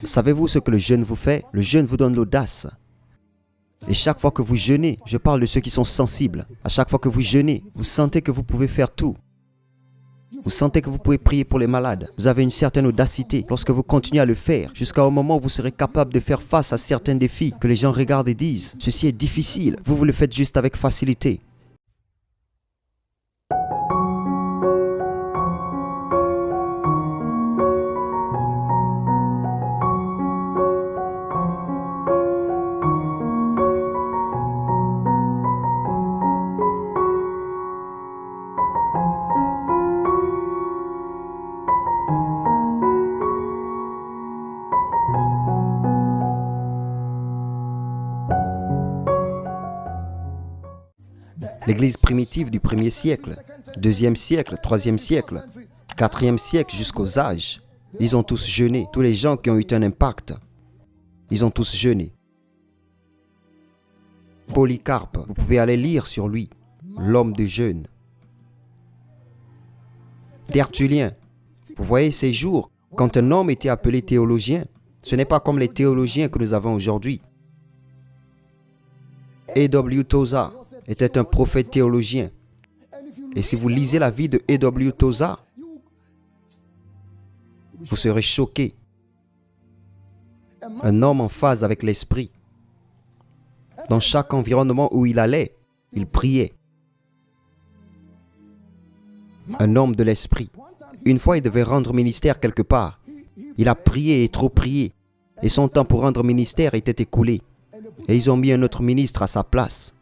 Savez-vous ce que le jeûne vous fait? Le jeûne vous donne l'audace. Et chaque fois que vous jeûnez, je parle de ceux qui sont sensibles. À chaque fois que vous jeûnez, vous sentez que vous pouvez faire tout. Vous sentez que vous pouvez prier pour les malades. Vous avez une certaine audacité lorsque vous continuez à le faire, jusqu'au moment où vous serez capable de faire face à certains défis que les gens regardent et disent « Ceci est difficile ». Vous le faites juste avec facilité. L'Église primitive du 1er siècle, 2e siècle, 3e siècle, 4e siècle jusqu'aux âges, ils ont tous jeûné. Tous les gens qui ont eu un impact, ils ont tous jeûné. Polycarpe, vous pouvez aller lire sur lui, l'homme de jeûne. Tertullien, vous voyez ces jours, quand un homme était appelé théologien, ce n'est pas comme les théologiens que nous avons aujourd'hui. A.W. Tozer était un prophète théologien. Et si vous lisez la vie de A.W. Tozer, vous serez choqué. Un homme en phase avec l'esprit. Dans chaque environnement où il allait, il priait. Un homme de l'esprit. Une fois, il devait rendre ministère quelque part. Il a prié et trop prié. Et son temps pour rendre ministère était écoulé. Et ils ont mis un autre ministre à sa place.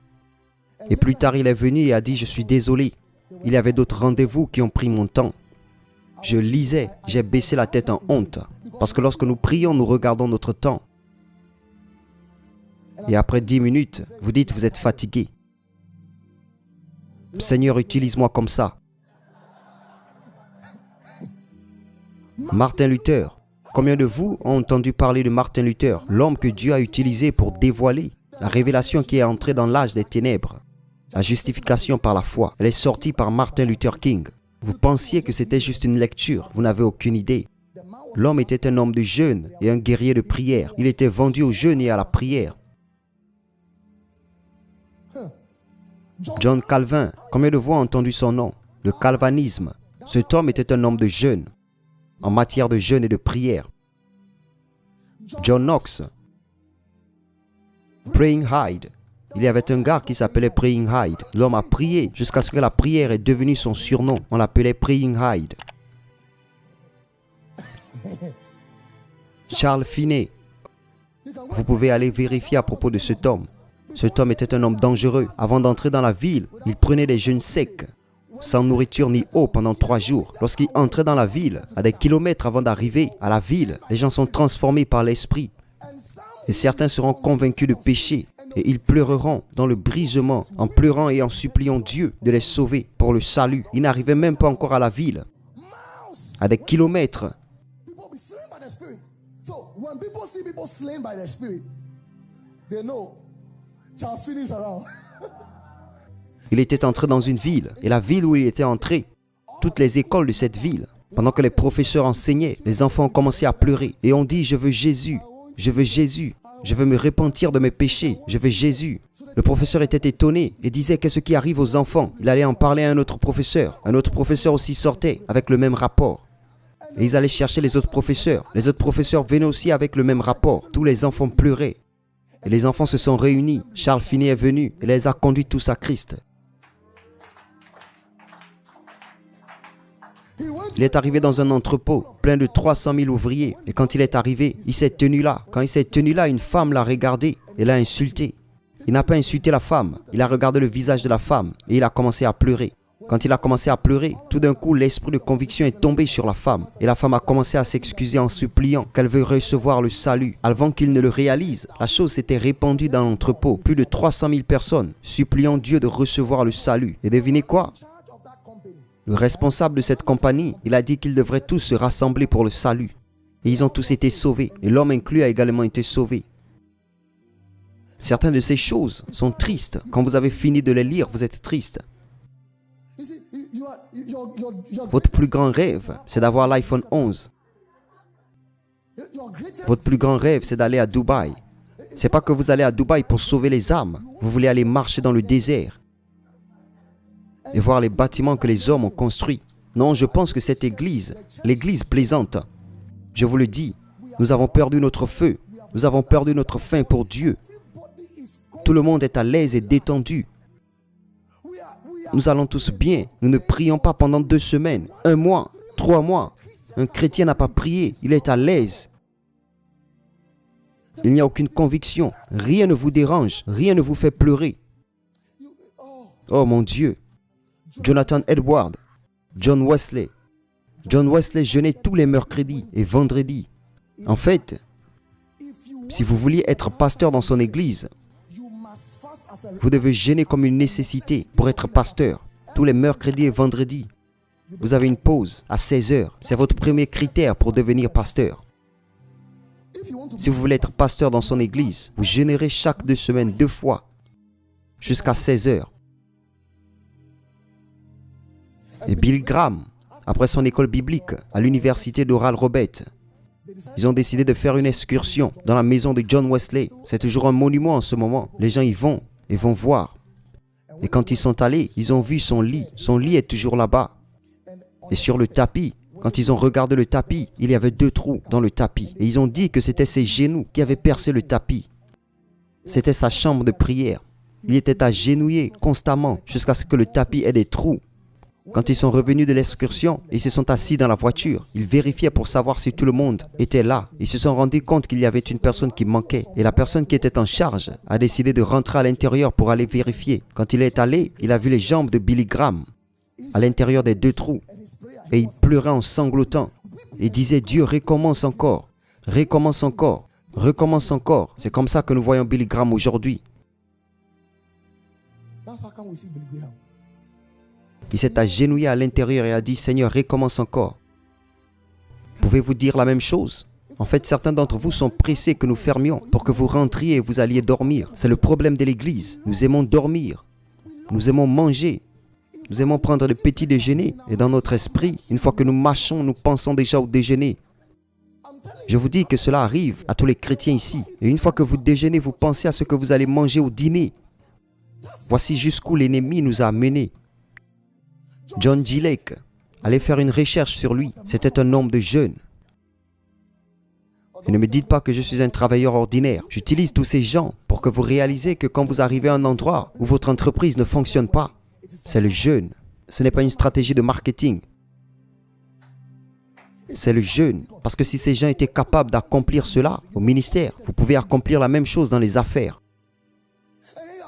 Et plus tard, il est venu et a dit « Je suis désolé. Il y avait d'autres rendez-vous qui ont pris mon temps. » Je lisais, j'ai baissé la tête en honte. Parce que lorsque nous prions, nous regardons notre temps. Et après 10 minutes, vous dites « Vous êtes fatigué. » Seigneur, utilise-moi comme ça. Martin Luther. Combien de vous ont entendu parler de Martin Luther, l'homme que Dieu a utilisé pour dévoiler la révélation qui est entrée dans l'âge des ténèbres? La justification par la foi, elle est sortie par Martin Luther King. Vous pensiez que c'était juste une lecture, vous n'avez aucune idée. L'homme était un homme de jeûne et un guerrier de prière. Il était vendu au jeûne et à la prière. John Calvin, combien de vous ont entendu son nom? Le calvinisme. Cet homme était un homme de jeûne, en matière de jeûne et de prière. John Knox, Praying Hyde. Il y avait un gars qui s'appelait Praying Hyde. L'homme a prié jusqu'à ce que la prière est devenue son surnom. On l'appelait Praying Hyde. Charles Finney. Vous pouvez aller vérifier à propos de cet homme. Cet homme était un homme dangereux. Avant d'entrer dans la ville, il prenait des jeûnes secs, sans nourriture ni eau pendant 3 jours. Lorsqu'il entrait dans la ville, à des kilomètres avant d'arriver à la ville, les gens sont transformés par l'esprit. Et certains seront convaincus de péché. Et ils pleureront dans le brisement, en pleurant et en suppliant Dieu de les sauver pour le salut. Ils n'arrivaient même pas encore à la ville. À des kilomètres. Il était entré dans une ville. Et la ville où il était entré, toutes les écoles de cette ville, pendant que les professeurs enseignaient, les enfants ont commencé à pleurer. Et on dit « Je veux Jésus, je veux Jésus. Je veux me repentir de mes péchés. Je veux Jésus. » Le professeur était étonné et disait qu'est-ce qui arrive aux enfants. Il allait en parler à un autre professeur. Un autre professeur aussi sortait avec le même rapport. Et ils allaient chercher les autres professeurs. Les autres professeurs venaient aussi avec le même rapport. Tous les enfants pleuraient. Et les enfants se sont réunis. Charles Finney est venu et les a conduits tous à Christ. Il est arrivé dans un entrepôt plein de 300 000 ouvriers. Et quand il est arrivé, il s'est tenu là. Quand il s'est tenu là, une femme l'a regardé et l'a insulté. Il n'a pas insulté la femme. Il a regardé le visage de la femme et il a commencé à pleurer. Quand il a commencé à pleurer, tout d'un coup, l'esprit de conviction est tombé sur la femme. Et la femme a commencé à s'excuser en suppliant qu'elle veut recevoir le salut. Avant qu'il ne le réalise, la chose s'était répandue dans l'entrepôt. Plus de 300 000 personnes suppliant Dieu de recevoir le salut. Et devinez quoi? Le responsable de cette compagnie, il a dit qu'ils devraient tous se rassembler pour le salut. Et ils ont tous été sauvés. Et l'homme inclus a également été sauvé. Certaines de ces choses sont tristes. Quand vous avez fini de les lire, vous êtes triste. Votre plus grand rêve, c'est d'avoir l'iPhone 11. Votre plus grand rêve, c'est d'aller à Dubaï. C'est pas que vous allez à Dubaï pour sauver les âmes. Vous voulez aller marcher dans le désert et voir les bâtiments que les hommes ont construits. Non, je pense que cette église, l'église plaisante, je vous le dis, nous avons perdu notre feu. Nous avons perdu notre faim pour Dieu. Tout le monde est à l'aise et détendu. Nous allons tous bien. Nous ne prions pas pendant 2 semaines, 1 mois, 3 mois. Un chrétien n'a pas prié. Il est à l'aise. Il n'y a aucune conviction. Rien ne vous dérange. Rien ne vous fait pleurer. Oh mon Dieu. Jonathan Edwards, John Wesley. John Wesley jeûnait tous les mercredis et vendredis. En fait, si vous vouliez être pasteur dans son église, vous devez jeûner comme une nécessité pour être pasteur. Tous les mercredis et vendredis, vous avez une pause à 16 heures. C'est votre premier critère pour devenir pasteur. Si vous voulez être pasteur dans son église, vous jeûnerez chaque 2 semaines 2 fois, jusqu'à 16 heures. Et Billy Graham, après son école biblique à l'université d'Oral Roberts, ils ont décidé de faire une excursion dans la maison de John Wesley. C'est toujours un monument en ce moment. Les gens y vont et vont voir. Et quand ils sont allés, ils ont vu son lit. Son lit est toujours là-bas. Et sur le tapis, quand ils ont regardé le tapis, il y avait 2 trous dans le tapis. Et ils ont dit que c'était ses genoux qui avaient percé le tapis. C'était sa chambre de prière. Il était agenouillé constamment jusqu'à ce que le tapis ait des trous. Quand ils sont revenus de l'excursion, ils se sont assis dans la voiture. Ils vérifiaient pour savoir si tout le monde était là. Ils se sont rendus compte qu'il y avait une personne qui manquait. Et la personne qui était en charge a décidé de rentrer à l'intérieur pour aller vérifier. Quand il est allé, il a vu les jambes de Billy Graham à l'intérieur des 2 trous. Et il pleurait en sanglotant. Et disait, Dieu, recommence encore. Recommence encore. Recommence encore. C'est comme ça que nous voyons Billy Graham aujourd'hui. Il s'est agenouillé à l'intérieur et a dit, Seigneur, recommence encore. Pouvez-vous dire la même chose? En fait, certains d'entre vous sont pressés que nous fermions pour que vous rentriez et vous alliez dormir. C'est le problème de l'église. Nous aimons dormir. Nous aimons manger. Nous aimons prendre le petit déjeuner. Et dans notre esprit, une fois que nous marchons, nous pensons déjà au déjeuner. Je vous dis que cela arrive à tous les chrétiens ici. Et une fois que vous déjeunez, vous pensez à ce que vous allez manger au dîner. Voici jusqu'où l'ennemi nous a menés. John G. Lake, allez faire une recherche sur lui. C'était un homme de jeûne. Et ne me dites pas que je suis un travailleur ordinaire. J'utilise tous ces gens pour que vous réalisez que quand vous arrivez à un endroit où votre entreprise ne fonctionne pas, c'est le jeûne. Ce n'est pas une stratégie de marketing. C'est le jeûne. Parce que si ces gens étaient capables d'accomplir cela au ministère, vous pouvez accomplir la même chose dans les affaires.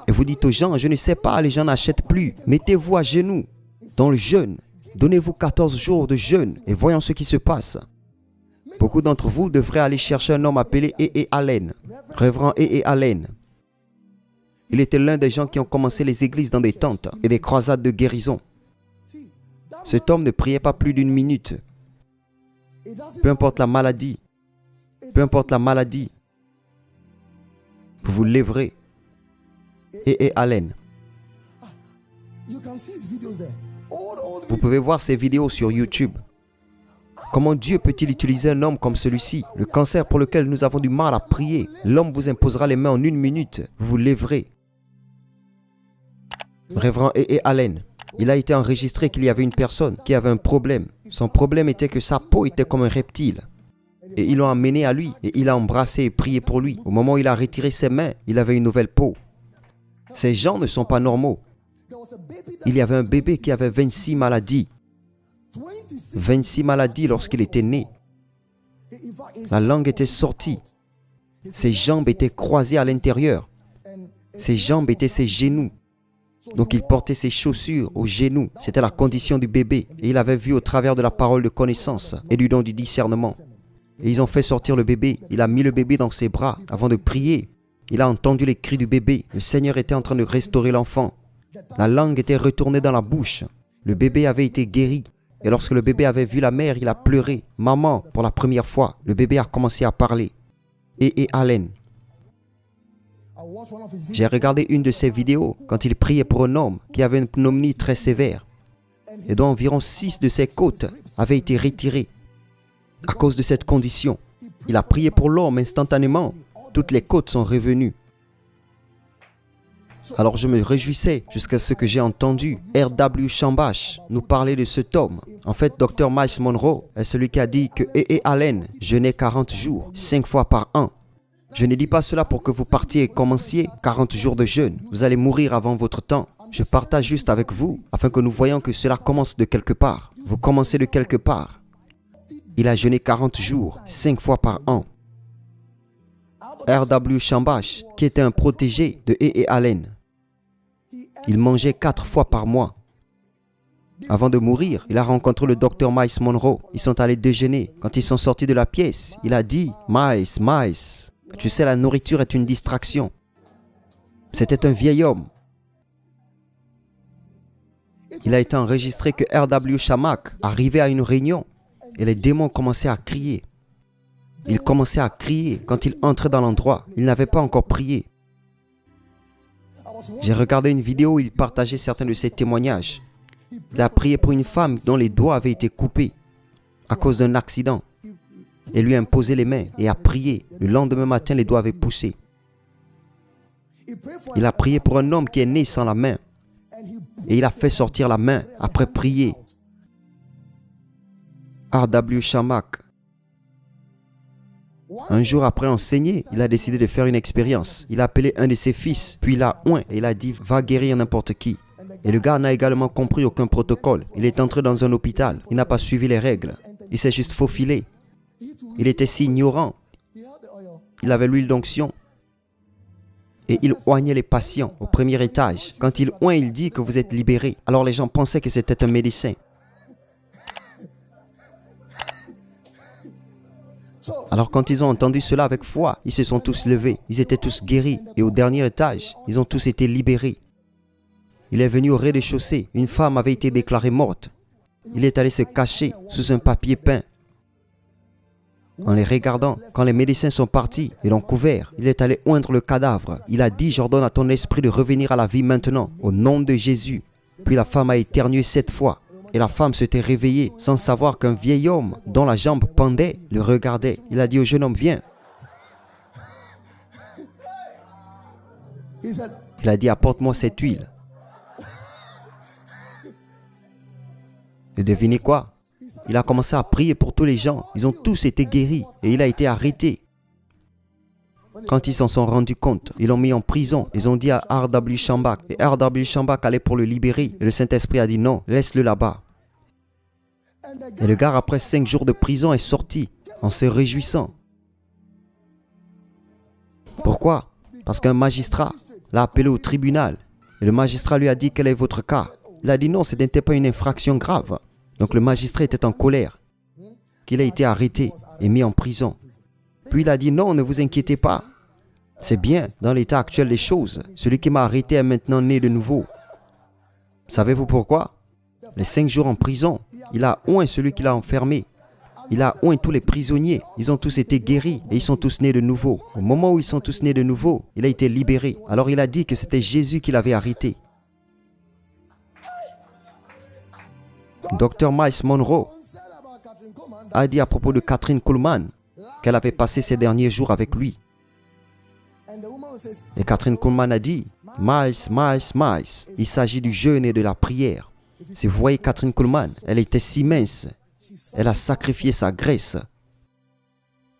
Et vous dites aux gens, je ne sais pas, les gens n'achètent plus. Mettez-vous à genoux dans le jeûne. Donnez-vous 14 jours de jeûne et voyons ce qui se passe. Beaucoup d'entre vous devraient aller chercher un homme appelé E.E. Allen, Révérend E.E. Allen. Il était l'un des gens qui ont commencé les églises dans des tentes et des croisades de guérison. Cet homme ne priait pas plus d'1 minute. Peu importe la maladie, peu importe la maladie, vous vous lèverez. E.E. Allen. Vous pouvez voir ces vidéos sur YouTube. Comment Dieu peut-il utiliser un homme comme celui-ci? Le cancer pour lequel nous avons du mal à prier. L'homme vous imposera les mains en 1 minute. Vous vous lèverez. Révérend E.E. Allen. Il a été enregistré qu'il y avait une personne qui avait un problème. Son problème était que sa peau était comme un reptile. Et ils l'ont amené à lui et il a embrassé et prié pour lui. Au moment où il a retiré ses mains, il avait une nouvelle peau. Ces gens ne sont pas normaux. Il y avait un bébé qui avait 26 maladies. 26 maladies lorsqu'il était né. La langue était sortie. Ses jambes étaient croisées à l'intérieur. Ses jambes étaient ses genoux. Donc il portait ses chaussures aux genoux. C'était la condition du bébé. Et il avait vu au travers de la parole de connaissance et du don du discernement. Et ils ont fait sortir le bébé. Il a mis le bébé dans ses bras avant de prier. Il a entendu les cris du bébé. Le Seigneur était en train de restaurer l'enfant. La langue était retournée dans la bouche. Le bébé avait été guéri. Et lorsque le bébé avait vu la mère, il a pleuré. Maman, pour la première fois, le bébé a commencé à parler. E.E. Allen. J'ai regardé une de ses vidéos quand il priait pour un homme qui avait une pneumonie très sévère et dont environ 6 de ses côtes avaient été retirées à cause de cette condition. Il a prié pour l'homme instantanément. Toutes les côtes sont revenues. Alors je me réjouissais jusqu'à ce que j'ai entendu R.W. Shambach nous parler de cet homme. En fait, Dr. Miles Monroe est celui qui a dit que E.E. Allen jeûnait 40 jours, 5 fois par an. Je ne dis pas cela pour que vous partiez et commenciez 40 jours de jeûne. Vous allez mourir avant votre temps. Je partage juste avec vous afin que nous voyons que cela commence de quelque part. Vous commencez de quelque part. Il a jeûné 40 jours, 5 fois par an. R.W. Shambach, qui était un protégé de E.E. Allen, il mangeait 4 fois par mois. Avant de mourir, il a rencontré le docteur Miles Monroe. Ils sont allés déjeuner. Quand ils sont sortis de la pièce, il a dit « Miles, tu sais, la nourriture est une distraction. » C'était un vieil homme. Il a été enregistré que R.W. Shambach arrivait à une réunion et les démons commençaient à crier. Il commençait à crier quand il entrait dans l'endroit. Il n'avait pas encore prié. J'ai regardé une vidéo où il partageait certains de ses témoignages. Il a prié pour une femme dont les doigts avaient été coupés à cause d'un accident. Et lui a imposé les mains et a prié. Le lendemain matin, les doigts avaient poussé. Il a prié pour un homme qui est né sans la main. Et il a fait sortir la main après prier. R.W. Shambach. Un jour après enseigner, il a décidé de faire une expérience. Il a appelé un de ses fils, puis il l'a oint et il a dit « Va guérir n'importe qui ». Et le gars n'a également compris aucun protocole. Il est entré dans un hôpital. Il n'a pas suivi les règles. Il s'est juste faufilé. Il était si ignorant. Il avait l'huile d'onction. Et il oignait les patients au premier étage. Quand il oint, il dit que vous êtes libérés. Alors les gens pensaient que c'était un médecin. Alors quand ils ont entendu cela avec foi, ils se sont tous levés. Ils étaient tous guéris. Et au dernier étage, ils ont tous été libérés. Il est venu au rez-de-chaussée. Une femme avait été déclarée morte. Il est allé se cacher sous un papier peint. En les regardant, quand les médecins sont partis et l'ont couvert, il est allé oindre le cadavre. Il a dit « J'ordonne à ton esprit de revenir à la vie maintenant, au nom de Jésus. » Puis la femme a éternué 7 fois. Et la femme s'était réveillée sans savoir qu'un vieil homme dont la jambe pendait le regardait. Il a dit au jeune homme, viens. Il a dit, apporte-moi cette huile. Et devinez quoi? Il a commencé à prier pour tous les gens. Ils ont tous été guéris et il a été arrêté. Quand ils s'en sont rendus compte, ils l'ont mis en prison. Ils ont dit à R.W. Shambach. Et R.W. Shambach allait pour le libérer. Et le Saint-Esprit a dit non, laisse-le là-bas. Et le gars, après 5 jours de prison, est sorti en se réjouissant. Pourquoi? Parce qu'un magistrat l'a appelé au tribunal. Et le magistrat lui a dit quel est votre cas. Il a dit non, ce n'était pas une infraction grave. Donc le magistrat était en colère qu'il ait été arrêté et mis en prison. Puis il a dit non, ne vous inquiétez pas. C'est bien, dans l'état actuel des choses. Celui qui m'a arrêté est maintenant né de nouveau. Savez-vous pourquoi? Les 5 jours en prison, il a oint celui qui l'a enfermé. Il a oint tous les prisonniers. Ils ont tous été guéris et ils sont tous nés de nouveau. Au moment où ils sont tous nés de nouveau, il a été libéré. Alors il a dit que c'était Jésus qui l'avait arrêté. Dr. Miles Monroe a dit à propos de Kathryn Kuhlman qu'elle avait passé ces derniers jours avec lui. Et Kathryn Kuhlman a dit, Miles, il s'agit du jeûne et de la prière. Si vous voyez Kathryn Kuhlman, elle était si mince. Elle a sacrifié sa graisse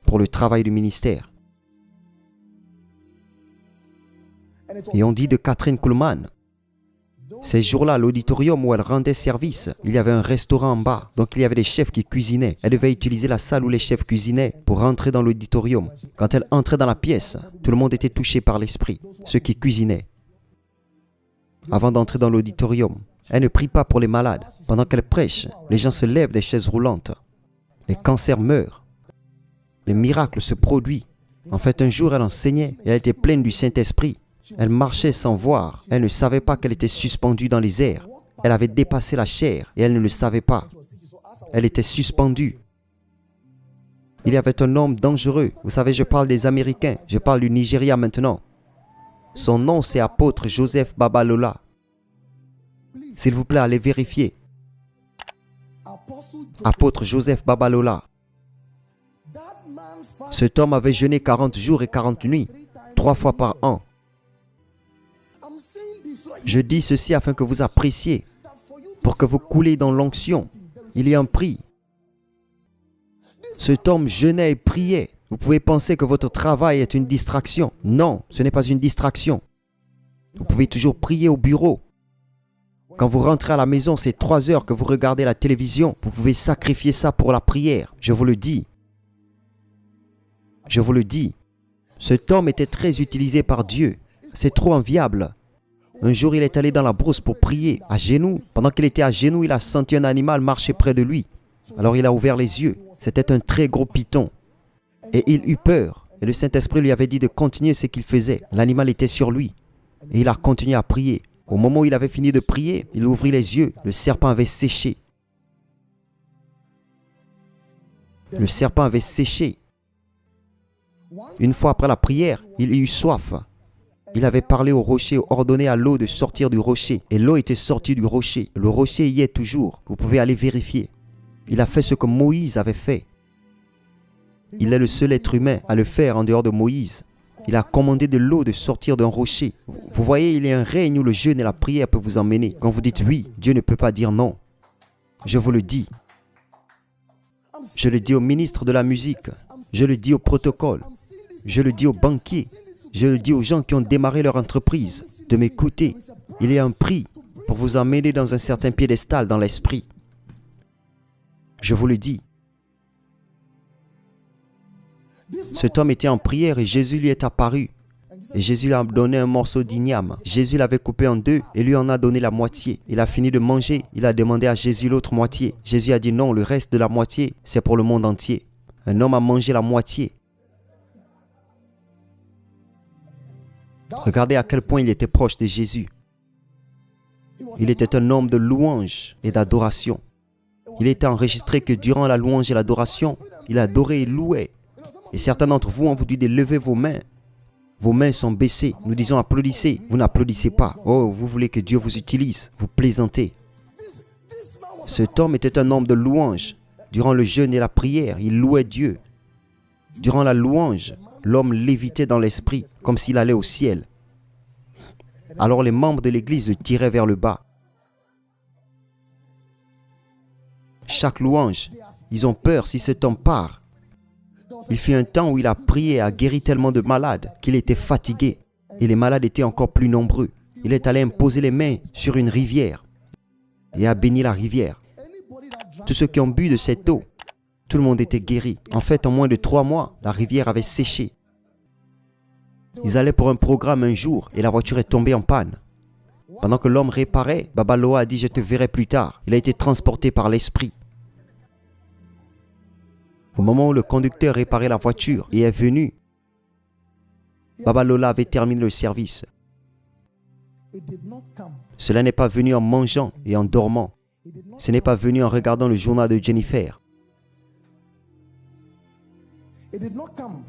pour le travail du ministère. Et on dit de Kathryn Kuhlman, ces jours-là, l'auditorium où elle rendait service, il y avait un restaurant en bas. Donc il y avait des chefs qui cuisinaient. Elle devait utiliser la salle où les chefs cuisinaient pour rentrer dans l'auditorium. Quand elle entrait dans la pièce, tout le monde était touché par l'esprit, ceux qui cuisinaient. Avant d'entrer dans l'auditorium, elle ne prie pas pour les malades. Pendant qu'elle prêche, les gens se lèvent des chaises roulantes. Les cancers meurent. Les miracles se produisent. En fait, un jour, elle enseignait et elle était pleine du Saint-Esprit. Elle marchait sans voir. Elle ne savait pas qu'elle était suspendue dans les airs. Elle avait dépassé la chair et elle ne le savait pas. Elle était suspendue. Il y avait un homme dangereux. Vous savez, je parle des Américains. Je parle du Nigeria maintenant. Son nom, c'est apôtre Joseph Babalola. S'il vous plaît, allez vérifier. Apôtre Joseph Babalola. Cet homme avait jeûné 40 jours et 40 nuits, 3 fois par an. Je dis ceci afin que vous appréciez, pour que vous coulez dans l'onction. Il y a un prix. Cet homme jeûnait et priait. Vous pouvez penser que votre travail est une distraction. Non, ce n'est pas une distraction. Vous pouvez toujours prier au bureau. Quand vous rentrez à la maison, c'est 3 heures que vous regardez la télévision. Vous pouvez sacrifier ça pour la prière. Je vous le dis. Je vous le dis. Cet homme était très utilisé par Dieu. C'est trop enviable. Un jour, il est allé dans la brousse pour prier, à genoux. Pendant qu'il était à genoux, il a senti un animal marcher près de lui. Alors il a ouvert les yeux. C'était un très gros python. Et il eut peur. Et le Saint-Esprit lui avait dit de continuer ce qu'il faisait. L'animal était sur lui. Et il a continué à prier. Au moment où il avait fini de prier, il ouvrit les yeux. Le serpent avait séché. Le serpent avait séché. Une fois après la prière, il eut soif. Il avait parlé au rocher, ordonné à l'eau de sortir du rocher. Et l'eau était sortie du rocher. Le rocher y est toujours. Vous pouvez aller vérifier. Il a fait ce que Moïse avait fait. Il est le seul être humain à le faire en dehors de Moïse. Il a commandé de l'eau de sortir d'un rocher. Vous voyez, il y a un règne où le jeûne et la prière peuvent vous emmener. Quand vous dites oui, Dieu ne peut pas dire non. Je vous le dis. Je le dis au ministre de la musique. Je le dis au protocole. Je le dis aux banquiers. Je le dis aux gens qui ont démarré leur entreprise. De m'écouter. Il y a un prix pour vous emmener dans un certain piédestal dans l'esprit. Je vous le dis. Cet homme était en prière et Jésus lui est apparu. Et Jésus lui a donné un morceau d'igname. Jésus l'avait coupé en deux et lui en a donné la moitié. Il a fini de manger. Il a demandé à Jésus l'autre moitié. Jésus a dit non, le reste de la moitié, c'est pour le monde entier. Un homme a mangé la moitié. Regardez à quel point il était proche de Jésus. Il était un homme de louange et d'adoration. Il était enregistré que durant la louange et l'adoration, il adorait et louait. Et certains d'entre vous, on vous dit de lever vos mains. Vos mains sont baissées. Nous disons applaudissez. Vous n'applaudissez pas. Oh, vous voulez que Dieu vous utilise. Vous plaisantez. Cet homme était un homme de louange. Durant le jeûne et la prière, il louait Dieu. Durant la louange, l'homme lévitait dans l'esprit, comme s'il allait au ciel. Alors les membres de l'église le tiraient vers le bas. Chaque louange, ils ont peur si cet homme part. Il fut un temps où il a prié et a guéri tellement de malades qu'il était fatigué. Et les malades étaient encore plus nombreux. Il est allé imposer les mains sur une rivière et a béni la rivière. Tous ceux qui ont bu de cette eau, tout le monde était guéri. En fait, en moins de 3 mois, la rivière avait séché. Ils allaient pour un programme un jour et la voiture est tombée en panne. Pendant que l'homme réparait, Babaloa a dit « Je te verrai plus tard ». Il a été transporté par l'esprit. Au moment où le conducteur réparait la voiture et est venu, Babalola avait terminé le service. Cela n'est pas venu en mangeant et en dormant. Ce n'est pas venu en regardant le journal de Jennifer.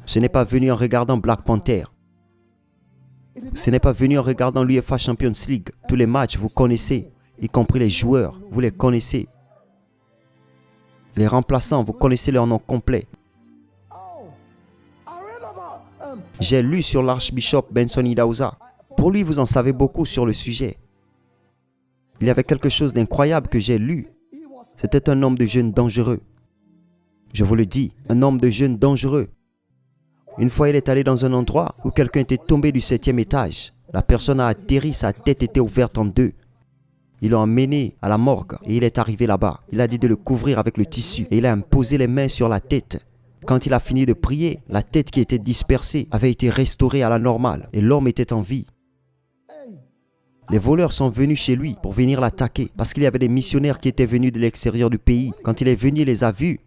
Ce n'est pas venu en regardant Black Panther. Ce n'est pas venu en regardant l'UEFA Champions League. Tous les matchs, vous connaissez, y compris les joueurs, vous les connaissez. Les remplaçants, vous connaissez leur nom complet. J'ai lu sur l'archbishop Benson Idahosa. Pour lui, vous en savez beaucoup sur le sujet. Il y avait quelque chose d'incroyable que j'ai lu. C'était un homme de jeûne dangereux. Je vous le dis, un homme de jeûne dangereux. Une fois, il est allé dans un endroit où quelqu'un était tombé du 7e étage. La personne a atterri, sa tête était ouverte en deux. Ils l'ont emmené à la morgue et il est arrivé là-bas. Il a dit de le couvrir avec le tissu et il a imposé les mains sur la tête. Quand il a fini de prier, la tête qui était dispersée avait été restaurée à la normale et l'homme était en vie. Les voleurs sont venus chez lui pour venir l'attaquer parce qu'il y avait des missionnaires qui étaient venus de l'extérieur du pays. Quand il est venu, il les a vus.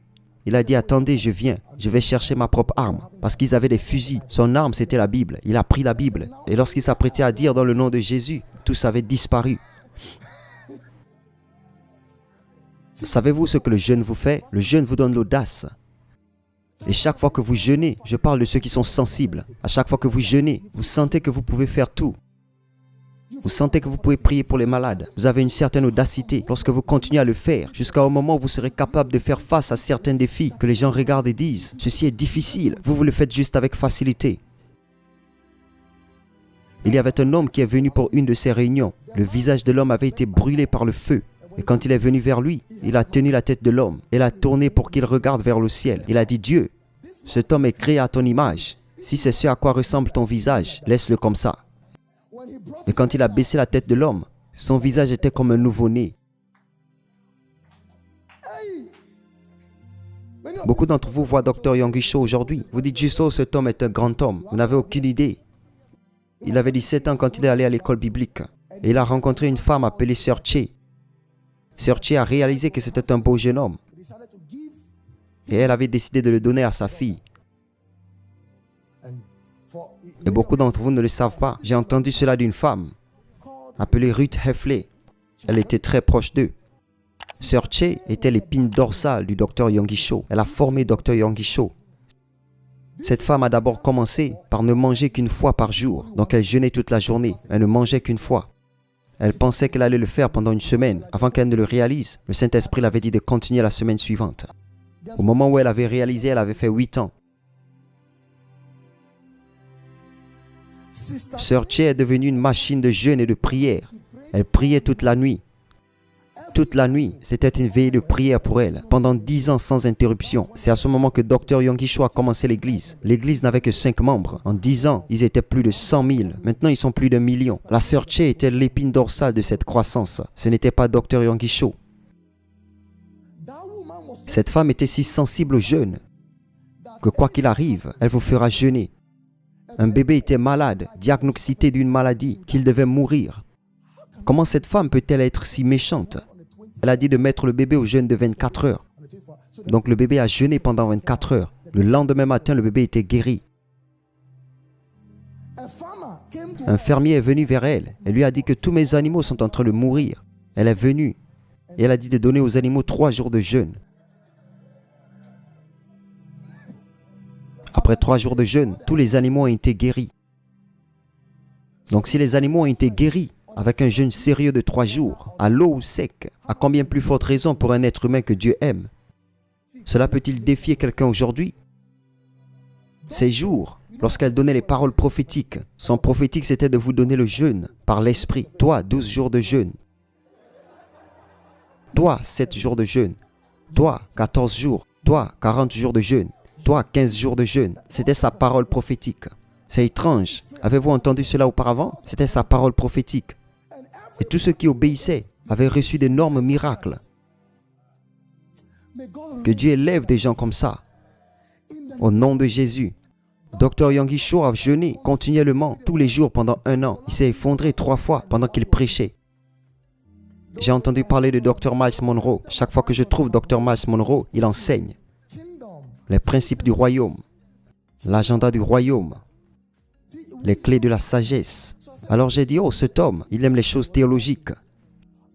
Il a dit « Attendez, je viens. Je vais chercher ma propre arme. » Parce qu'ils avaient des fusils. Son arme, c'était la Bible. Il a pris la Bible. Et lorsqu'il s'apprêtait à dire dans le nom de Jésus, tous avaient disparu. Savez-vous ce que le jeûne vous fait? Le jeûne vous donne l'audace. Et chaque fois que vous jeûnez, je parle de ceux qui sont sensibles. À chaque fois que vous jeûnez, vous sentez que vous pouvez faire tout. Vous sentez que vous pouvez prier pour les malades. Vous avez une certaine audacité lorsque vous continuez à le faire, jusqu'au moment où vous serez capable de faire face à certains défis que les gens regardent et disent « Ceci est difficile ». Vous le faites juste avec facilité. Il y avait un homme qui est venu pour une de ces réunions. Le visage de l'homme avait été brûlé par le feu. Et quand il est venu vers lui, il a tenu la tête de l'homme et l'a tourné pour qu'il regarde vers le ciel. Il a dit « Dieu, cet homme est créé à ton image. Si c'est ce à quoi ressemble ton visage, laisse-le comme ça. » Et quand il a baissé la tête de l'homme, son visage était comme un nouveau-né. Beaucoup d'entre vous voient Dr. Yonggi Cho aujourd'hui. Vous dites juste « Oh, cet homme est un grand homme. » Vous n'avez aucune idée. Il avait 17 ans quand il est allé à l'école biblique. Et il a rencontré une femme appelée Sœur Che. Sœur Che a réalisé que c'était un beau jeune homme. Et elle avait décidé de le donner à sa fille. Et beaucoup d'entre vous ne le savent pas. J'ai entendu cela d'une femme appelée Ruth Hefley. Elle était très proche d'eux. Sœur Che était l'épine dorsale du Dr. Yonggi Cho. Elle a formé Dr. Yonggi Cho. Cette femme a d'abord commencé par ne manger qu'une fois par jour. Donc elle jeûnait toute la journée. Elle ne mangeait qu'une fois. Elle pensait qu'elle allait le faire pendant une semaine. Avant qu'elle ne le réalise, le Saint-Esprit l'avait dit de continuer la semaine suivante. Au moment où elle avait réalisé, elle avait fait 8 ans. Sœur Che est devenue une machine de jeûne et de prière. Elle priait toute la nuit. Toute la nuit, c'était une veillée de prière pour elle, pendant 10 ans sans interruption. C'est à ce moment que Dr. Yonggi Cho a commencé l'église. L'église n'avait que 5 membres. En 10 ans, ils étaient plus de 100 000. Maintenant, ils sont plus d'1 million. La sœur Che était l'épine dorsale de cette croissance. Ce n'était pas Dr. Yonggi Cho. Cette femme était si sensible au jeûne que quoi qu'il arrive, elle vous fera jeûner. Un bébé était malade, diagnostiqué d'une maladie, qu'il devait mourir. Comment cette femme peut-elle être si méchante? Elle a dit de mettre le bébé au jeûne de 24 heures. Donc le bébé a jeûné pendant 24 heures. Le lendemain matin, le bébé était guéri. Un fermier est venu vers elle et lui a dit que tous mes animaux sont en train de mourir. Elle est venue et elle a dit de donner aux animaux 3 jours de jeûne. Après 3 jours de jeûne, tous les animaux ont été guéris. Donc si les animaux ont été guéris avec un jeûne sérieux de 3 jours, à l'eau ou sec, à combien plus forte raison pour un être humain que Dieu aime? Cela peut-il défier quelqu'un aujourd'hui? Ces jours, lorsqu'elle donnait les paroles prophétiques, son prophétique c'était de vous donner le jeûne par l'esprit. Toi, 12 jours de jeûne. Toi, 7 jours de jeûne. Toi, 14 jours. Toi, 40 jours de jeûne. Toi, 15 jours de jeûne. C'était sa parole prophétique. C'est étrange. Avez-vous entendu cela auparavant? C'était sa parole prophétique. Et tous ceux qui obéissaient avaient reçu d'énormes miracles. Que Dieu élève des gens comme ça. Au nom de Jésus. Dr. Yonggi Cho a jeûné continuellement tous les jours pendant 1 an. Il s'est effondré 3 fois pendant qu'il prêchait. J'ai entendu parler de Dr. Myles Munroe. Chaque fois que je trouve Dr. Myles Munroe, il enseigne les principes du royaume, l'agenda du royaume, les clés de la sagesse. Alors j'ai dit, oh, cet homme, il aime les choses théologiques.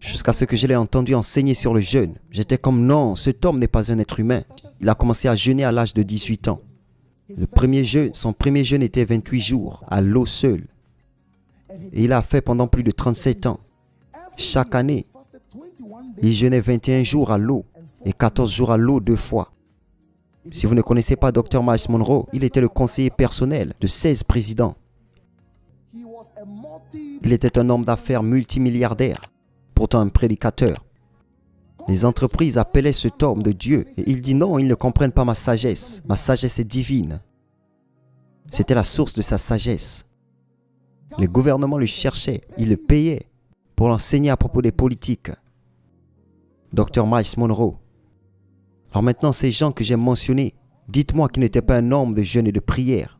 Jusqu'à ce que je l'ai entendu enseigner sur le jeûne. J'étais comme, non, cet homme n'est pas un être humain. Il a commencé à jeûner à l'âge de 18 ans. Son premier jeûne était 28 jours, à l'eau seule. Et il a fait pendant plus de 37 ans. Chaque année, il jeûnait 21 jours à l'eau et 14 jours à l'eau 2 fois. Si vous ne connaissez pas Dr. Myles Munroe, il était le conseiller personnel de 16 présidents. Il était un homme d'affaires multimilliardaire, pourtant un prédicateur. Les entreprises appelaient cet homme de Dieu et il dit non, ils ne comprennent pas ma sagesse. Ma sagesse est divine. C'était la source de sa sagesse. Les gouvernements le cherchaient, ils le payaient pour l'enseigner à propos des politiques. Dr. Myles Munroe. Alors maintenant, ces gens que j'ai mentionnés, dites-moi qu'il n'était pas un homme de jeûne et de prière.